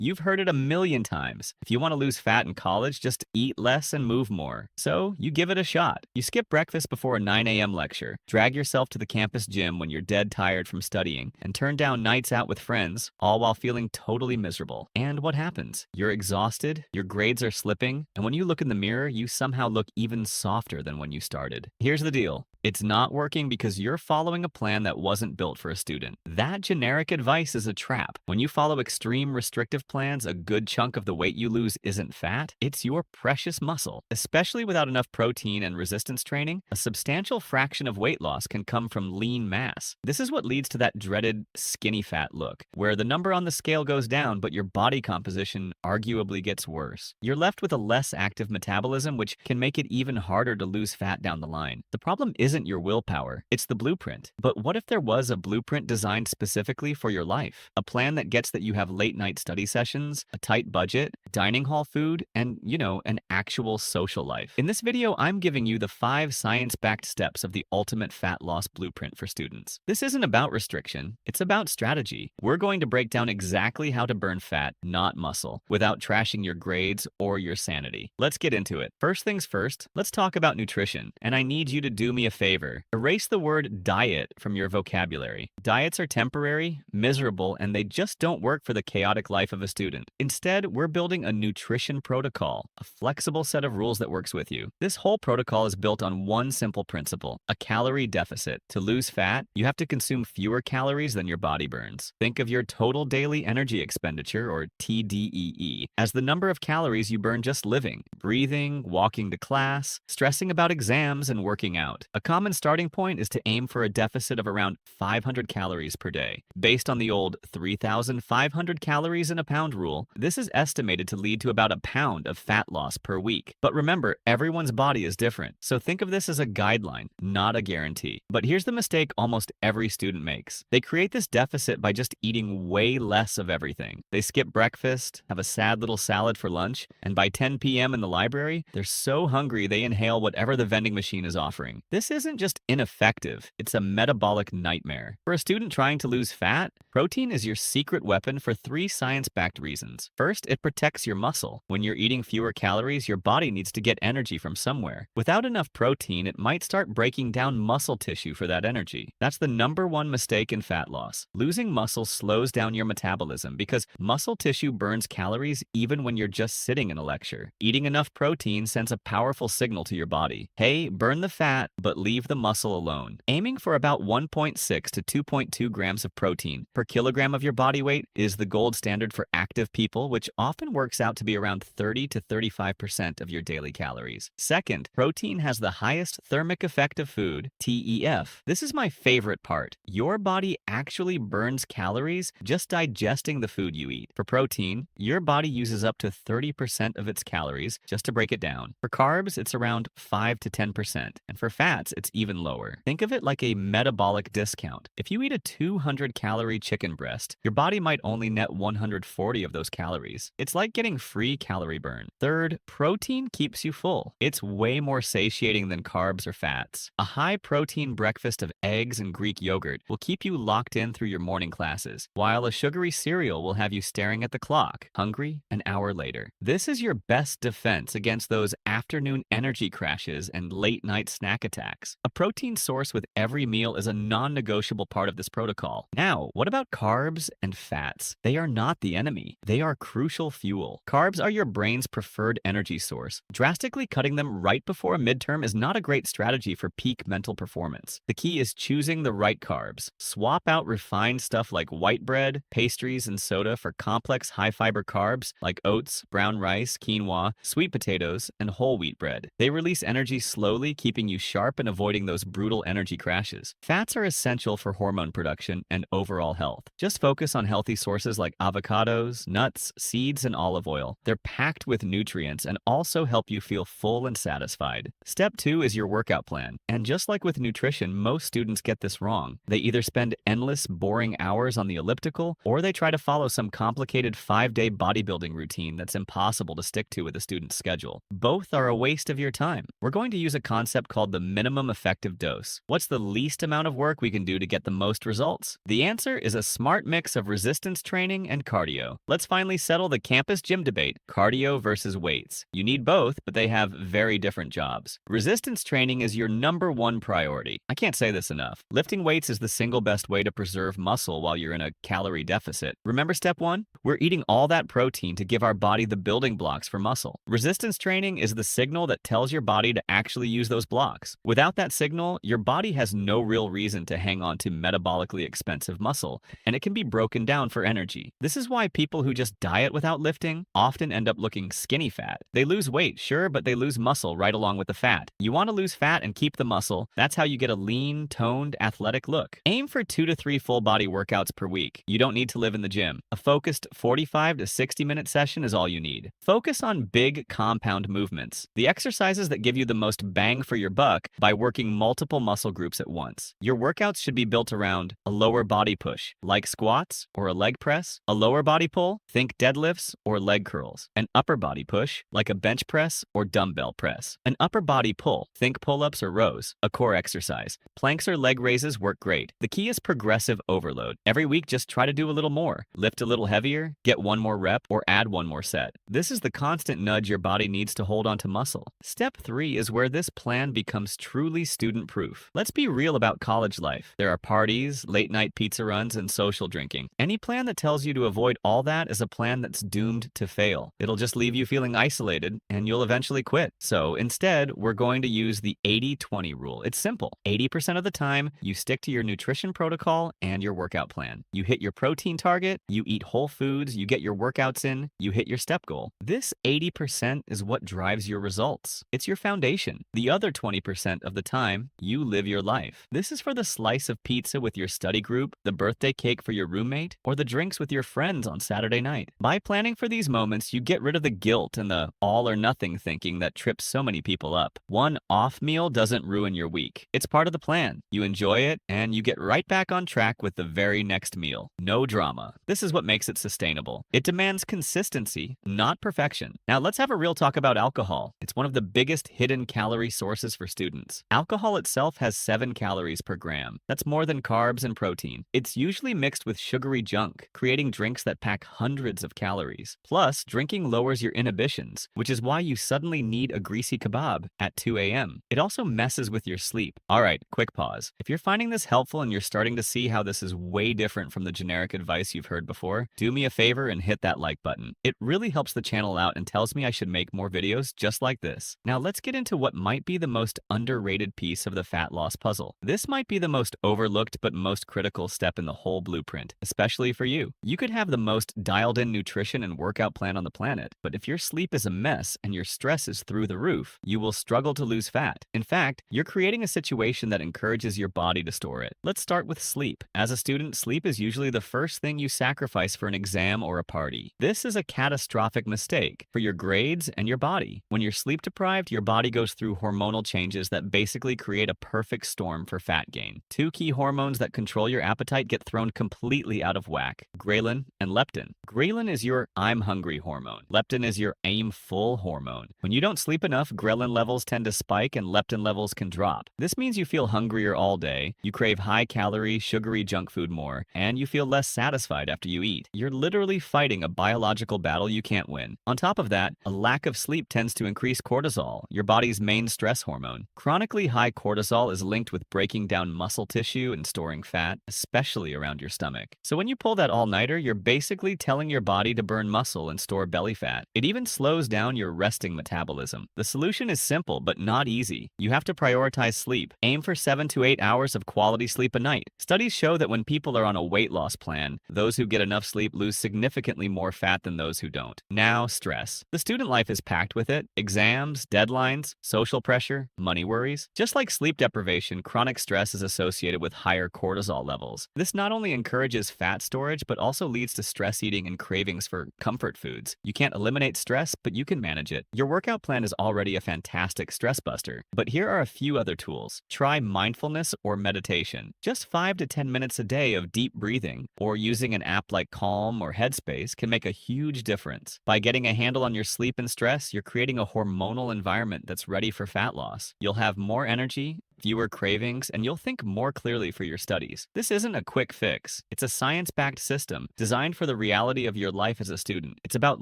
You've heard it a million times. If you want to lose fat in college, just eat less and move more. So you give it a shot. You skip breakfast before a 9 a.m. lecture, drag yourself to the campus gym when you're dead tired from studying, and turn down nights out with friends, all while feeling totally miserable. And what happens? You're exhausted, your grades are slipping, and when you look in the mirror, you somehow look even softer than when you started. Here's the deal. It's not working because you're following a plan that wasn't built for a student. That generic advice is a trap. When you follow extreme restrictive plans, a good chunk of the weight you lose isn't fat, it's your precious muscle. Especially without enough protein and resistance training, a substantial fraction of weight loss can come from lean mass. This is what leads to that dreaded skinny fat look, where the number on the scale goes down, but your body composition arguably gets worse. You're left with a less active metabolism, which can make it even harder to lose fat down the line. The problem isn't your willpower, it's the blueprint. But what if there was a blueprint designed specifically for your life? A plan that gets that you have late night study sessions, a tight budget, dining hall food, and, an actual social life. In this video, I'm giving you the 5 science-backed steps of the ultimate fat loss blueprint for students. This isn't about restriction, it's about strategy. We're going to break down exactly how to burn fat, not muscle, without trashing your grades or your sanity. Let's get into it. First things first, let's talk about nutrition. And I need you to do me a favor. Erase the word diet from your vocabulary. Diets are temporary, miserable, and they just don't work for the chaotic life of a student. Instead, we're building a nutrition protocol, a flexible set of rules that works with you. This whole protocol is built on one simple principle, a calorie deficit. To lose fat, you have to consume fewer calories than your body burns. Think of your total daily energy expenditure, or TDEE, as the number of calories you burn just living, breathing, walking to class, stressing about exams, and working out. A common starting point is to aim for a deficit of around 500 calories per day. Based on the old 3,500 calories in a pound rule, this is estimated to lead to about a pound of fat loss per week. But remember, everyone's body is different, so think of this as a guideline, not a guarantee. But here's the mistake almost every student makes. They create this deficit by just eating way less of everything. They skip breakfast, have a sad little salad for lunch, and by 10 p.m. in the library, they're so hungry they inhale whatever the vending machine is offering. This isn't just ineffective, it's a metabolic nightmare. For a student trying to lose fat, protein is your secret weapon for 3 science-backed reasons. First, it protects your muscle. When you're eating fewer calories, your body needs to get energy from somewhere. Without enough protein, it might start breaking down muscle tissue for that energy. That's the #1 mistake in fat loss. Losing muscle slows down your metabolism because muscle tissue burns calories even when you're just sitting in a lecture. Eating enough protein sends a powerful signal to your body. Hey, burn the fat, but leave the muscle alone. Aiming for about 1.6 to 2.2 grams of protein per kilogram of your body weight is the gold standard for active people, which often works out to be around 30 to 35% of your daily calories. Second, protein has the highest thermic effect of food, TEF. This is my favorite part. Your body actually burns calories just digesting the food you eat. For protein, your body uses up to 30% of its calories, just to break it down. For carbs, it's around 5 to 10%, and for fats, it's even lower. Think of it like a metabolic discount. If you eat a 200-calorie chicken breast, your body might only net 140 of those calories. It's like getting free calorie burn. Third, protein keeps you full. It's way more satiating than carbs or fats. A high-protein breakfast of eggs and Greek yogurt will keep you locked in through your morning classes, while a sugary cereal will have you staring at the clock, hungry an hour later. This is your best defense against those afternoon energy crashes and late-night snack attacks. A protein source with every meal is a non-negotiable part of this protocol. Now, what about carbs and fats? They are not the enemy. They are crucial fuel. Carbs are your brain's preferred energy source. Drastically cutting them right before a midterm is not a great strategy for peak mental performance. The key is choosing the right carbs. Swap out refined stuff like white bread, pastries, and soda for complex high-fiber carbs like oats, brown rice, quinoa, sweet potatoes, and whole wheat bread. They release energy slowly, keeping you sharp and avoiding those brutal energy crashes. Fats are essential for hormone production and overall health. Just focus on healthy sources like avocados, nuts, seeds, and olive olive oil. They're packed with nutrients and also help you feel full and satisfied. Step 2 is your workout plan. And just like with nutrition, most students get this wrong. They either spend endless, boring hours on the elliptical, or they try to follow some complicated 5-day bodybuilding routine that's impossible to stick to with a student's schedule. Both are a waste of your time. We're going to use a concept called the minimum effective dose. What's the least amount of work we can do to get the most results? The answer is a smart mix of resistance training and cardio. Let's finally settle the campus gym debate, cardio versus weights. You need both, but they have very different jobs. Resistance training is your #1 priority. I can't say this enough. Lifting weights is the single best way to preserve muscle while you're in a calorie deficit. Remember step 1? We're eating all that protein to give our body the building blocks for muscle. Resistance training is the signal that tells your body to actually use those blocks. Without that signal, your body has no real reason to hang on to metabolically expensive muscle, and it can be broken down for energy. This is why people who just diet without lifting often end up looking skinny fat. They lose weight, sure, but they lose muscle right along with the fat. You want to lose fat and keep the muscle. That's how you get a lean, toned, athletic look. Aim for 2 to 3 full body workouts per week. You don't need to live in the gym. A focused 45 to 60-minute session is all you need. Focus on big compound movements, the exercises that give you the most bang for your buck by working multiple muscle groups at once. Your workouts should be built around a lower body push, like squats or a leg press, a lower body pull, think deadlifts or leg curls, an upper body push, like a bench press or dumbbell press, an upper body pull, think pull-ups or rows, a core exercise. Planks or leg raises work great. The key is progressive overload. Every week, just try to do a little more. Lift a little heavier, get one more rep, or add one more set. This is the constant nudge your body needs to hold onto muscle. Step 3 is where this plan becomes truly student-proof. Let's be real about college life. There are parties, late-night pizza runs, and social drinking. Any plan that tells you to avoid all that is a plan that's doomed to fail. It'll just leave you feeling isolated, and you'll eventually quit. So instead, we're going to use the 80-20 rule. It's simple. 80% of the time, you stick to your nutrition protocol and your workout plan. You hit your protein target, you eat whole foods, you get your workouts in, you hit your step goal. This 80% is what drives your results. It's your foundation. The other 20% of the time, you live your life. This is for the slice of pizza with your study group, the birthday cake for your roommate, or the drinks with your friends on Saturday night. By planning for these moments, you get rid of the guilt and the all or nothing thinking that trips so many people up. One off meal doesn't ruin your week. It's part of the plan. You enjoy it, and you get right back on track with the very next meal. No drama. This is what makes it sustainable. It demands consistency, not perfection. Now let's have a real talk about alcohol. It's one of the biggest hidden calorie sources for students. Alcohol itself has 7 calories per gram. That's more than carbs and protein. It's usually mixed with sugary junk, creating drinks that pack hundreds of calories. Plus, drinking lowers your inhibitions, which is why you suddenly need a greasy kebab at 2 a.m. It also messes with your sleep. All right, quick pause. If you're finding this helpful and you're starting to see how this is way different from the generic advice you've heard before, do me a favor and hit that like button. It really helps the channel out and tells me I should make more videos just like this. Now let's get into what might be the most underrated piece of the fat loss puzzle. This might be the most overlooked but most critical step in the whole blueprint, especially for you. You could have the most dialed-in nutrition and workout plan on the planet, but if your sleep is a mess and your stress is through the roof, you will struggle to lose fat. In fact, you're creating a situation that encourages your body to store it. Let's start with sleep. As a student, sleep is usually the first thing you sacrifice for an exam or a party. This is a catastrophic mistake for your grades and your body. When you're sleep deprived, your body goes through hormonal changes that basically create a perfect storm for fat gain. 2 key hormones that control your appetite get thrown completely out of whack: ghrelin and leptin. Ghrelin is your I'm hungry hormone. Leptin is your aim full hormone. When you don't sleep enough, ghrelin levels tend to spike and leptin levels can drop. This means you feel hungrier all day, you crave high-calorie, sugary junk food more, and you feel less satisfied after you eat. You're literally fighting a biological battle you can't win. On top of that, a lack of sleep tends to increase cortisol, your body's main stress hormone. Chronically high cortisol is linked with breaking down muscle tissue and storing fat, especially around your stomach. So when you pull that all-nighter, you're basically telling your body to burn muscle and store belly fat. It even slows down your resting metabolism. The solution is simple, but not easy. You have to prioritize sleep. Aim for 7 to 8 hours of quality sleep a night. Studies show that when people are on a weight loss plan, those who get enough sleep lose significantly more fat than those who don't. Now, stress. The student life is packed with it. Exams, deadlines, social pressure, money worries. Just like sleep deprivation, chronic stress is associated with higher cortisol levels. This not only encourages fat storage, but also leads to stress eating and cravings for comfort comfort foods. You can't eliminate stress, but you can manage it. Your workout plan is already a fantastic stress buster, but here are a few other tools. Try mindfulness or meditation. Just 5 to 10 minutes a day of deep breathing or using an app like Calm or Headspace can make a huge difference. By getting a handle on your sleep and stress, you're creating a hormonal environment that's ready for fat loss. You'll have more energy, fewer cravings, and you'll think more clearly for your studies. This isn't a quick fix. It's a science-backed system designed for the reality of your life as a student. It's about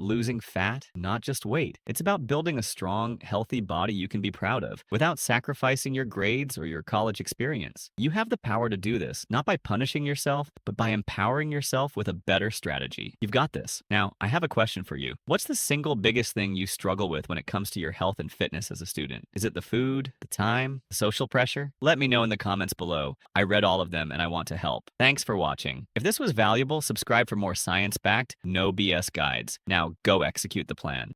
losing fat, not just weight. It's about building a strong, healthy body you can be proud of without sacrificing your grades or your college experience. You have the power to do this, not by punishing yourself, but by empowering yourself with a better strategy. You've got this. Now, I have a question for you. What's the single biggest thing you struggle with when it comes to your health and fitness as a student? Is it the food, the time, the social pressure? Let me know in the comments below. I read all of them and I want to help. Thanks for watching. If this was valuable, subscribe for more science-backed, no BS guides. Now go execute the plan.